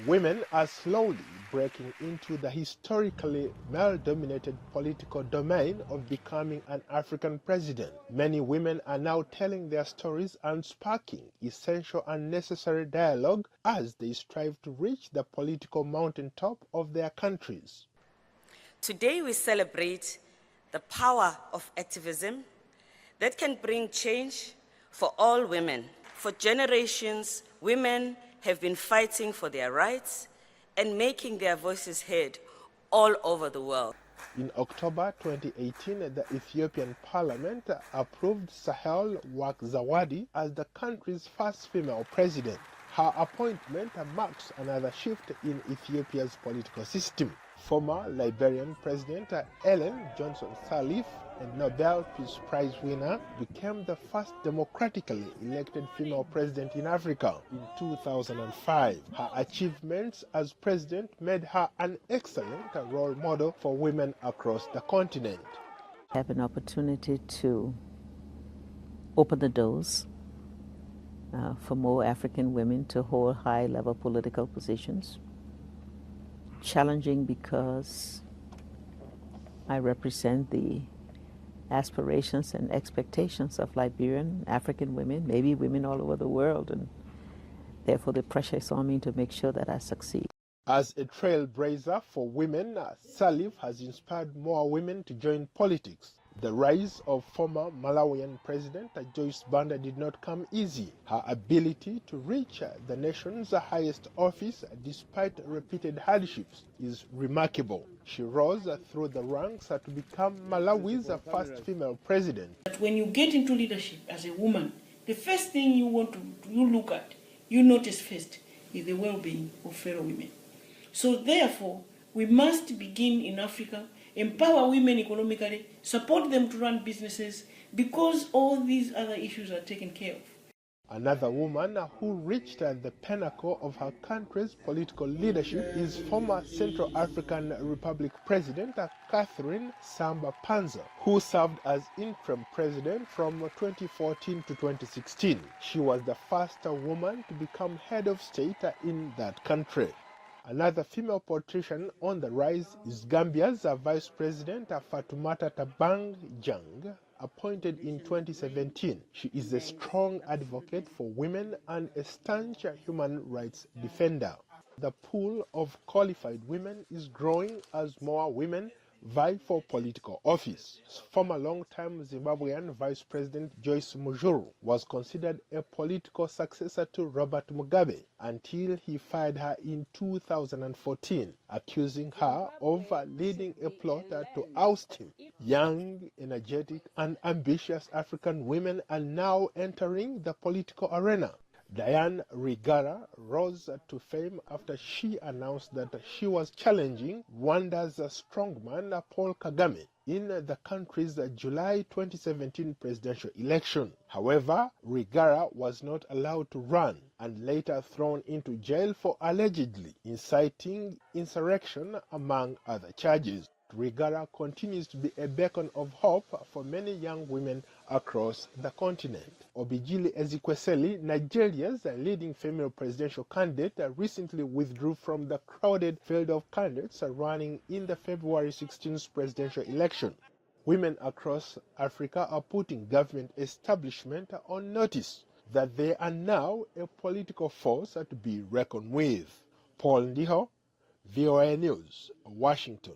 Women are slowly breaking into the historically male-dominated political domain of becoming an African president. Many women are now telling their stories and sparking essential and necessary dialogue as they strive to reach the political mountaintop of their countries. Today we celebrate the power of activism that can bring change for all women. For generations, women have been fighting for their rights and making their voices heard all over the world. In October 2018, the Ethiopian parliament approved Sahel Work Zawadi as the country's first female president. Her appointment marks another shift in Ethiopia's political system. Former Liberian President Ellen Johnson Sirleaf, a Nobel Peace Prize winner, became the first democratically elected female president in Africa in 2005. Her achievements as president made her an excellent role model for women across the continent. I have an opportunity to open the doors for more African women to hold high-level political positions. Challenging because I represent the aspirations and expectations of Liberian African women, maybe women all over the world, and therefore the pressure is on me to make sure that I succeed. As a trailblazer for women, Sirleaf has inspired more women to join politics. The rise of former Malawian President Joyce Banda did not come easy. Her ability to reach the nation's highest office despite repeated hardships is remarkable. She rose through the ranks to become Malawi's first female president. But when you get into leadership as a woman, the first thing you look at, you notice first, is the well-being of fellow women. So therefore, we must begin in Africa, empower women economically, support them to run businesses, because all these other issues are taken care of. Another woman who reached the pinnacle of her country's political leadership is former Central African Republic President Catherine Samba Panza, who served as interim president from 2014 to 2016. She was the first woman to become head of state in that country. Another female politician on the rise is Gambia's Vice President Fatoumata Tabang Jang, appointed in 2017. She is a strong advocate for women and a staunch human rights defender. The pool of qualified women is growing as more women vie for political office. Former long-time Zimbabwean Vice President Joyce Mujuru was considered a political successor to Robert Mugabe until he fired her in 2014, accusing her of leading a plot to oust him. Young, energetic, and ambitious African women are now entering the political arena. Diane Rwigara rose to fame after she announced that she was challenging Rwanda's strongman Paul Kagame in the country's July 2017 presidential election. However, Rwigara was not allowed to run and later thrown into jail for allegedly inciting insurrection, among other charges. Rwigara continues to be a beacon of hope for many young women across the continent. Obijili Ezekwesili, Nigeria's leading female presidential candidate, recently withdrew from the crowded field of candidates running in the February 16th presidential election. Women across Africa are putting government establishment on notice that they are now a political force to be reckoned with. Paul Ndiho, VOA News, Washington.